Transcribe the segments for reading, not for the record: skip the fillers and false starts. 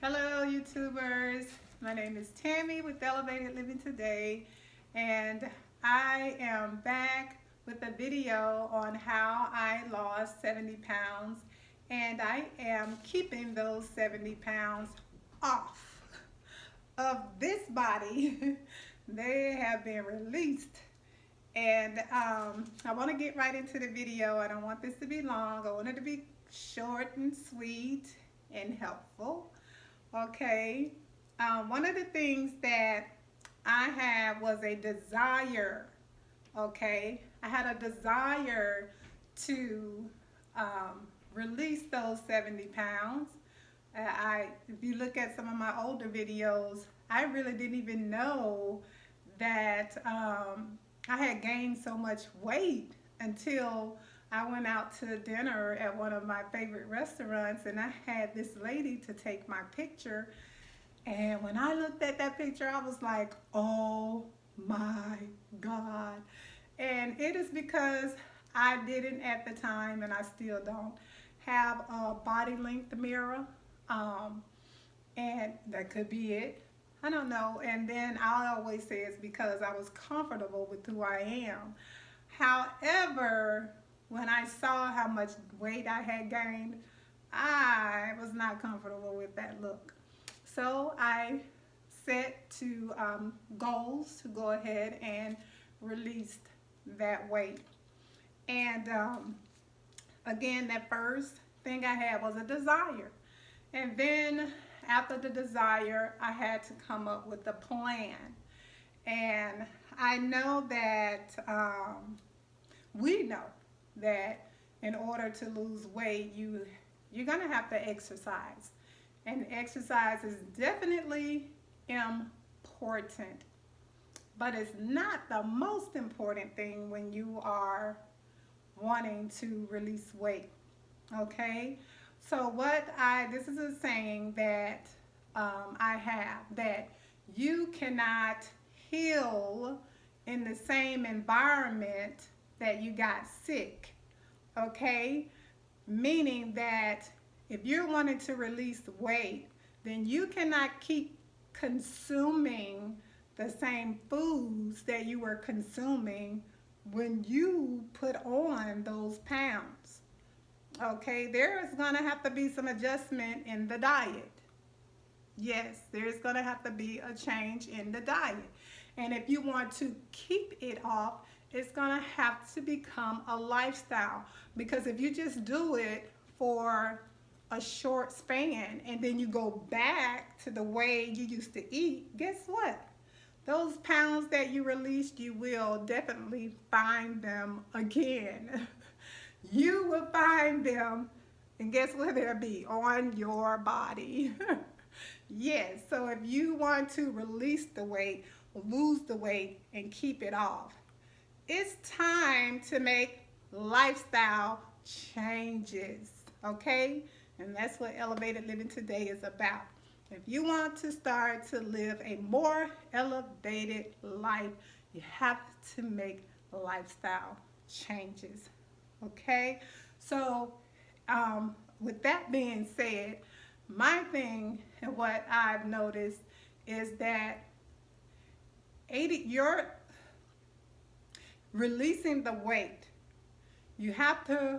Hello YouTubers, my name is Tammy with Elevated Living Today, and I am back with a video on how I lost 70 pounds, and I am keeping those 70 pounds off of this body. They have been released, and I want to get right into the video. I don't want this to be long. I want it to be short and sweet and helpful. Okay, one of the things that I had was a desire. Okay, I had a desire to release those 70 pounds. If you look at some of my older videos, I really didn't even know that I had gained so much weight until I went out to dinner at one of my favorite restaurants, and I had this lady to take my picture. And when I looked at that picture, I was like, oh my God. And it is because I didn't at the time, and I still don't, have a body length mirror. And that could be it. I don't know. And then I always say it's because I was comfortable with who I am. However, when I saw how much weight I had gained, I was not comfortable with that look. So I set to goals to go ahead and release that weight. And again, that first thing I had was a desire. And then after the desire, I had to come up with a plan. And I know that we know that in order to lose weight, you're gonna have to exercise. And exercise is definitely important, but it's not the most important thing when you are wanting to release weight. Okay, so this is a saying that I have, that you cannot heal in the same environment that you got sick. Okay, meaning that if you're wanting to release weight, then you cannot keep consuming the same foods that you were consuming when you put on those pounds. Okay, there is going to have to be some adjustment in the diet. Yes, there's going to have to be a change in the diet. And if you want to keep it off, it's going to have to become a lifestyle. Because if you just do it for a short span and then you go back to the way you used to eat, guess what? Those pounds that you released, you will definitely find them again. You will find them, and guess where they'll be? On your body. Yes, so if you want to release the weight, lose the weight, and keep it off, it's time to make lifestyle changes, okay? And that's what Elevated Living Today is about. If you want to start to live a more elevated life, you have to make lifestyle changes, okay? So with that being said, my thing and what I've noticed is that you're releasing the weight. You have to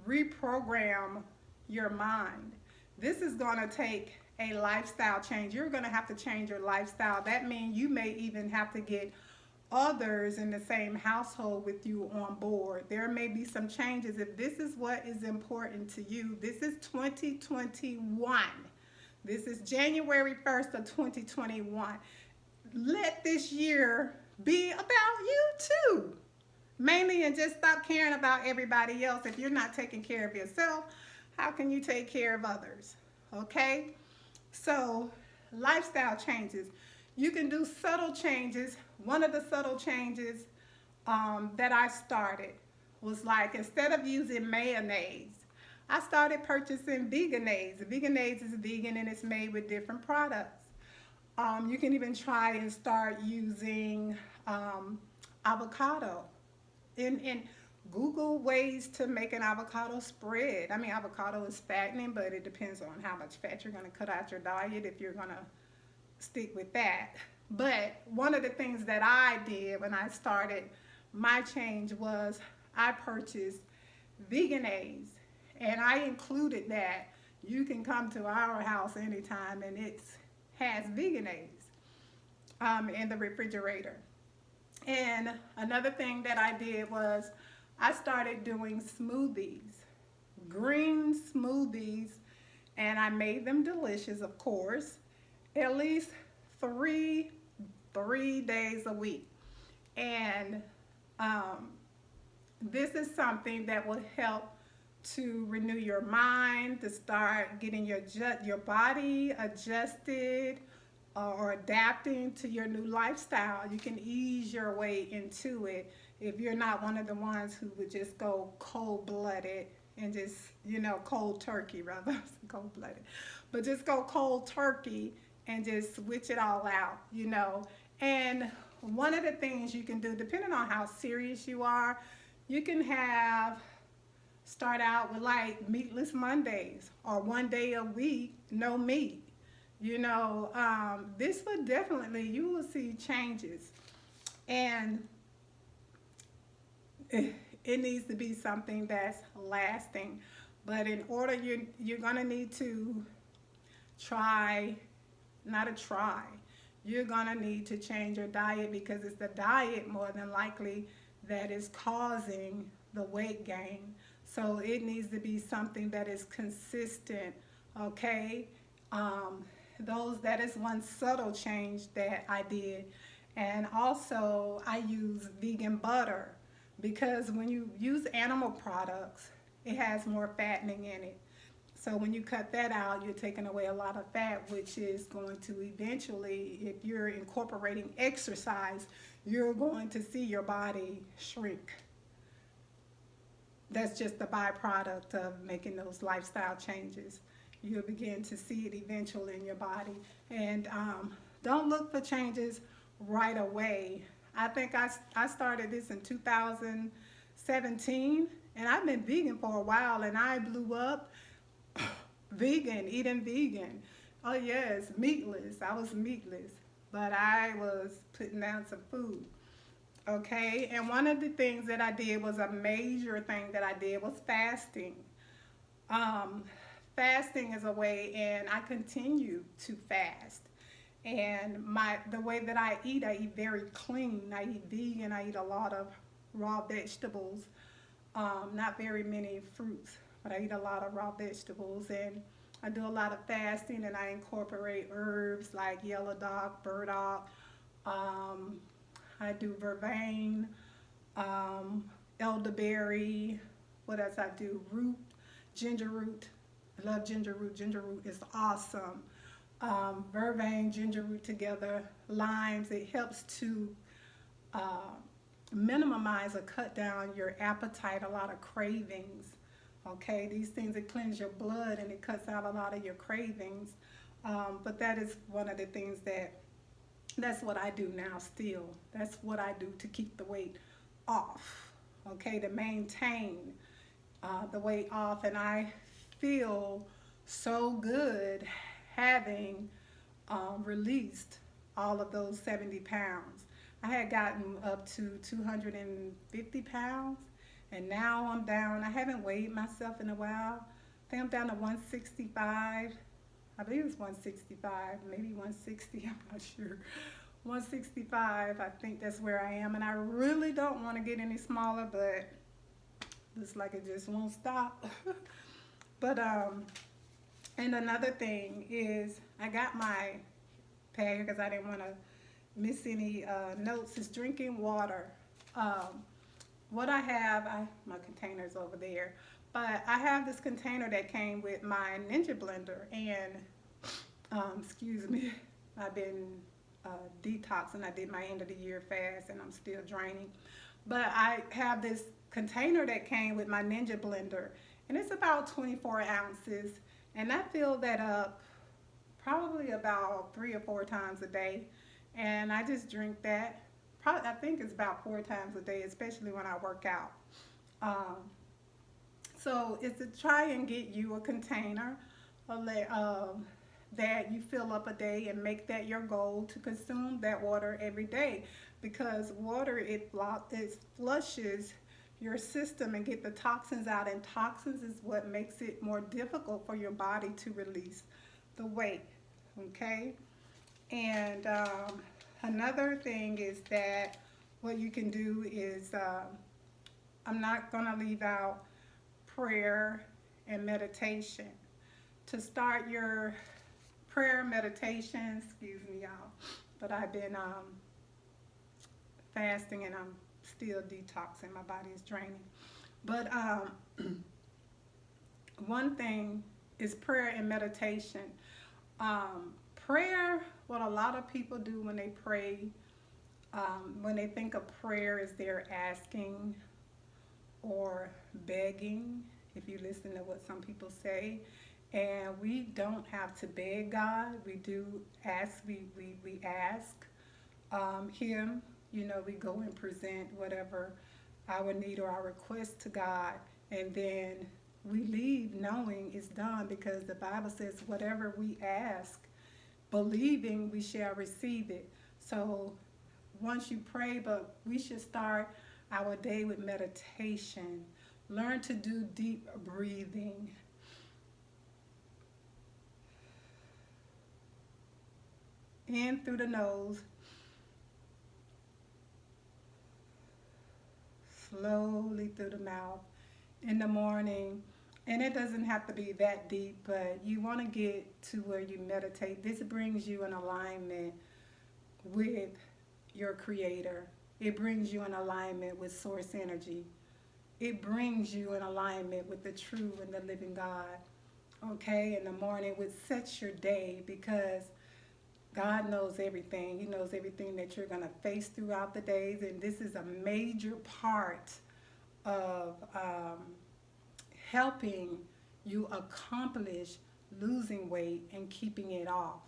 reprogram your mind. This is going to take a lifestyle change. You're going to have to change your lifestyle. That means you may even have to get others in the same household with you on board. There may be some changes. If this is what is important to you, this is 2021. This is January 1st of 2021. Let this year be about you too. Mainly, and just stop caring about everybody else. If you're not taking care of yourself, how can you take care of others? Okay? So, lifestyle changes. You can do subtle changes. One of the subtle changes that I started was like, instead of using mayonnaise, I started purchasing veganase. Veganase is vegan and it's made with different products. You can even try and start using avocado. And Google ways to make an avocado spread. I mean, avocado is fattening, but it depends on how much fat you're going to cut out your diet if you're going to stick with that. But one of the things that I did when I started my change was I purchased vegan eggs, and I included that you can come to our house anytime and it has vegan eggs in the refrigerator. And another thing that I did was I started doing smoothies, green smoothies, and I made them delicious, of course, at least three three days a week. And um, this is something that will help to renew your mind, to start getting your body adjusted or adapting to your new lifestyle. You can ease your way into it if you're not one of the ones who would just go cold-blooded and just, cold turkey rather, cold-blooded, but just go cold turkey and just switch it all out. And one of the things you can do, depending on how serious you are, you can start out with like meatless Mondays or one day a week, no meat. This would definitely, you will see changes. And it needs to be something that's lasting. But in order, you're going to need to you're going to need to change your diet, because it's the diet more than likely that is causing the weight gain. So it needs to be something that is consistent, okay? That is one subtle change that I did. And also I use vegan butter, because when you use animal products, it has more fattening in it. So when you cut that out, you're taking away a lot of fat, which is going to eventually, if you're incorporating exercise, you're going to see your body shrink. That's just the byproduct of making those lifestyle changes. You'll begin to see it eventually in your body. And don't look for changes right away. I think I started this in 2017, and I've been vegan for a while, and I blew up eating vegan. Oh yes, meatless. I was meatless, but I was putting down some food. Okay, and one of the things that I did was a major thing that I did was fasting. Um, Fasting is a way, and I continue to fast. And the way that I eat very clean. I eat vegan. I eat a lot of raw vegetables. Not very many fruits, but I eat a lot of raw vegetables, and I do a lot of fasting, and I incorporate herbs like yellow dock, burdock. Um, I do vervain, elderberry. What else I do? Ginger root. I love ginger root. Ginger root is awesome. Vervain, ginger root together, limes. It helps to uh, minimize or cut down your appetite, a lot of cravings. Okay, these things, it cleanse your blood and it cuts out a lot of your cravings. But that is one of the things that's what I do now still. That's what I do to keep the weight off, okay, to maintain the weight off. And I feel so good having released all of those 70 pounds. I had gotten up to 250 pounds, and now I'm down. I haven't weighed myself in a while. I think I'm down to 165. I believe it's 165, maybe 160, I'm not sure. 165, I think that's where I am. And I really don't want to get any smaller, but looks like it just won't stop. But, and another thing is I got my pad here because I didn't want to miss any notes, is drinking water. What I have, my container's over there, but I have this container that came with my Ninja blender, and excuse me, I've been detoxing. I did my end of the year fast and I'm still draining, but I have this container that came with my Ninja blender, and it's about 24 ounces, and I fill that up probably about 3 or 4 times a day, and I just drink that. I think it's about 4 times a day, especially when I work out. Um, so it's to try and get you a container that you fill up a day and make that your goal to consume that water every day, because water it flushes your system and get the toxins out, and toxins is what makes it more difficult for your body to release the weight. Okay. And another thing is that what you can do is I'm not going to leave out prayer and meditation. To start your prayer meditation, excuse me, y'all, but I've been fasting and I'm still detoxing. My body is draining. But one thing is prayer and meditation. Prayer, what a lot of people do when they pray, when they think of prayer, is they're asking or begging, if you listen to what some people say. And we don't have to beg God. We do ask, we ask Him. You know, we go and present whatever our need or our request to God, and then we leave knowing it's done, because the Bible says whatever we ask, believing, we shall receive it. So once you pray, but we should start our day with meditation. Learn to do deep breathing. In through the nose, slowly through the mouth in the morning. And it doesn't have to be that deep, but you want to get to where you meditate. This brings you in alignment with your Creator. It brings you in alignment with source energy. It brings you in alignment with the true and the living God. Okay, in the morning, which sets your day, because God knows everything. He knows everything that you're going to face throughout the days, and this is a major part of helping you accomplish losing weight and keeping it off.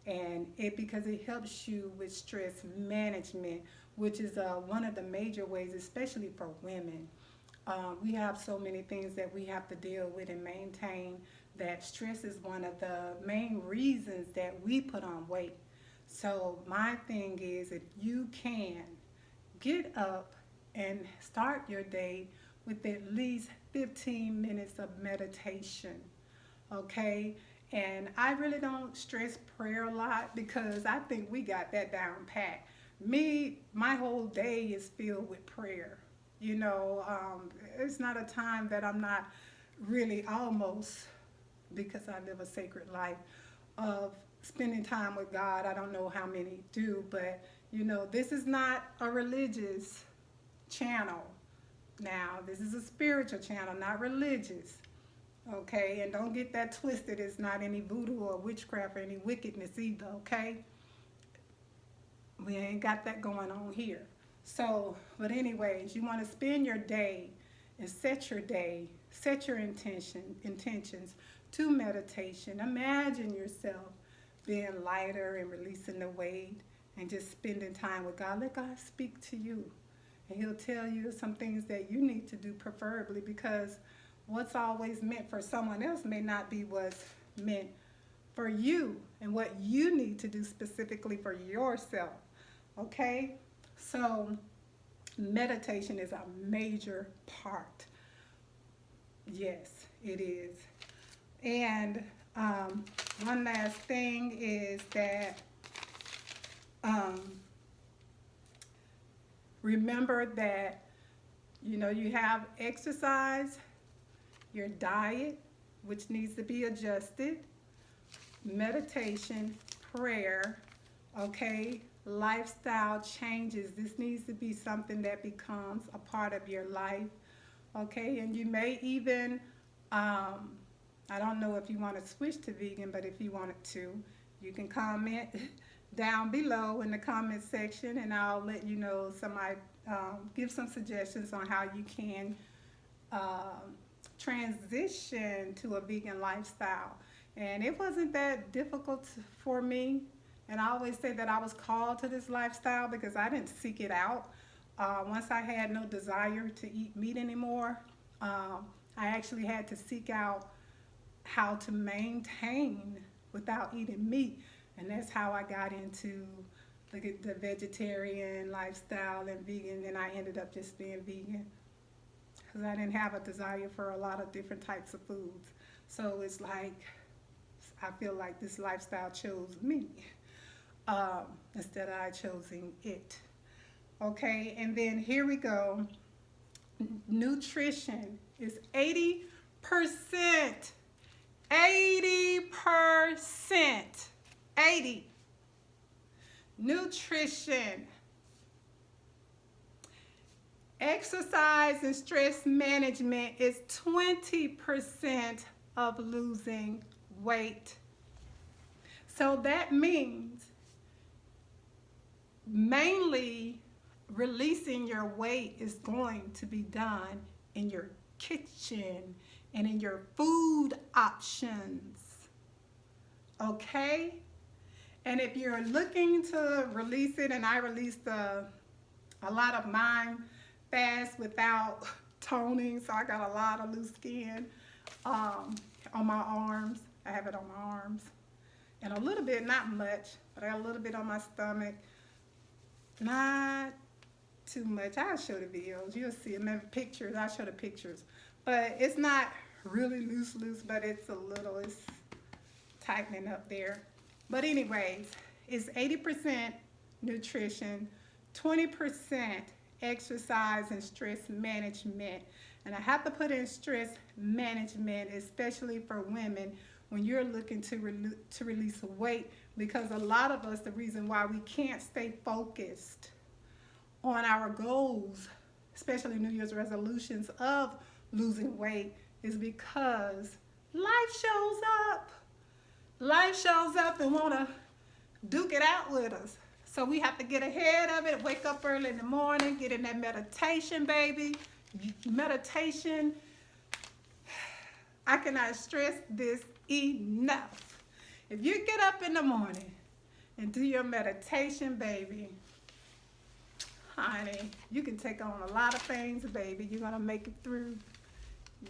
And because it helps you with stress management, which is one of the major ways, especially for women. We have so many things that we have to deal with and maintain, that stress is one of the main reasons that we put on weight. So my thing is, if you can, get up and start your day with at least 15 minutes of meditation, okay? And I really don't stress prayer a lot, because I think we got that down pat. My whole day is filled with prayer. You know, it's not a time that I'm not really, almost, because I live a sacred life, of spending time with God. I don't know how many do, but you know, this is not a religious channel. Now, this is a spiritual channel, not religious. Okay, and don't get that twisted. It's not any voodoo or witchcraft or any wickedness either, okay? We ain't got that going on here. So, but anyways, you want to spend your day and set your day, set your intentions to meditation. Imagine yourself being lighter and releasing the weight and just spending time with God. Let God speak to you, and He'll tell you some things that you need to do, preferably, because what's always meant for someone else may not be what's meant for you, and what you need to do specifically for yourself. Okay? So meditation is a major part. Yes, it is. And one last thing is that remember that, you know, you have exercise, your diet, which needs to be adjusted, meditation, prayer, okay, lifestyle changes. This needs to be something that becomes a part of your life, okay? And you may even, I don't know if you want to switch to vegan, but if you wanted to, you can comment down below in the comment section, and I'll let you know give some suggestions on how you can transition to a vegan lifestyle. And it wasn't that difficult for me. And I always say that I was called to this lifestyle because I didn't seek it out. Once I had no desire to eat meat anymore, I actually had to seek out how to maintain without eating meat. And that's how I got into the vegetarian lifestyle and vegan. And I ended up just being vegan because I didn't have a desire for a lot of different types of foods. So it's like, I feel like this lifestyle chose me instead of I choosing it. Okay, and then here we go. Nutrition is 80%. 80%. 80. Nutrition. Exercise and stress management is 20% of losing weight. So that means mainly releasing your weight is going to be done in your kitchen and in your food options. Okay? And if you're looking to release it, and I released a lot of mine fast without toning, so I got a lot of loose skin on my arms. I have it on my arms. And a little bit, not much, but I got a little bit on my stomach. Not too much. I'll show the videos. You'll see them in pictures. I'll show the pictures. But it's not really loose, but it's tightening up there. But anyways, it's 80% nutrition, 20% exercise and stress management. And I have to put in stress management, especially for women, when you're looking to release weight, because a lot of us, the reason why we can't stay focused on our goals, especially New Year's resolutions of losing weight, is because life shows up. Life shows up and want to duke it out with us. So we have to get ahead of it, wake up early in the morning, get in that meditation, baby. Meditation, I cannot stress this enough. If you get up in the morning and do your meditation, baby, honey, you can take on a lot of things, baby. You're going to make it through.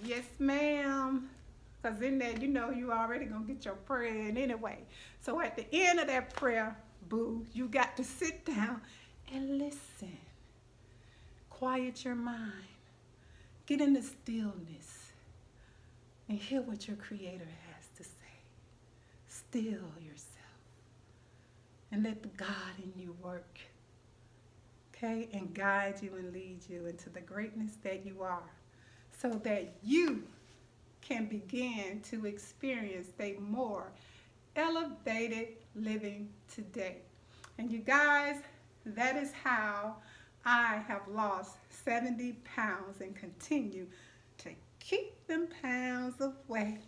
Yes, ma'am. Because in there, you know you already going to get your prayer in anyway. So at the end of that prayer, boo, you got to sit down and listen. Quiet your mind. Get in the stillness and hear what your Creator has to say. Still yourself and let the God in you work. Okay? And guide you and lead you into the greatness that you are, so that you can begin to experience a more elevated living today. And you guys, that is how I have lost 70 pounds and continue to keep them pounds away.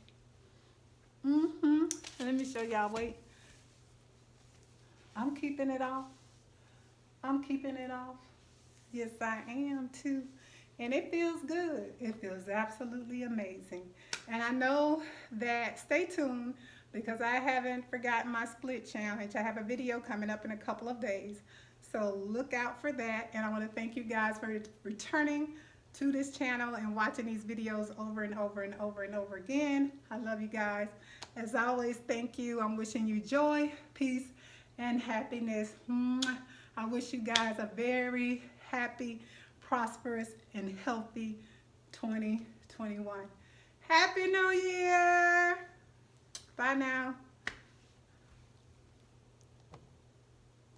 Let me show y'all, wait. I'm keeping it off. I'm keeping it off. Yes, I am too. And it feels good. It feels absolutely amazing. And I know that, stay tuned, because I haven't forgotten my split challenge. I have a video coming up in a couple of days. So look out for that. And I want to thank you guys for returning to this channel and watching these videos over and over and over and over again. I love you guys. As always, thank you. I'm wishing you joy, peace, and happiness. I wish you guys a very happy, prosperous, and healthy 2021. Happy New Year! Bye now.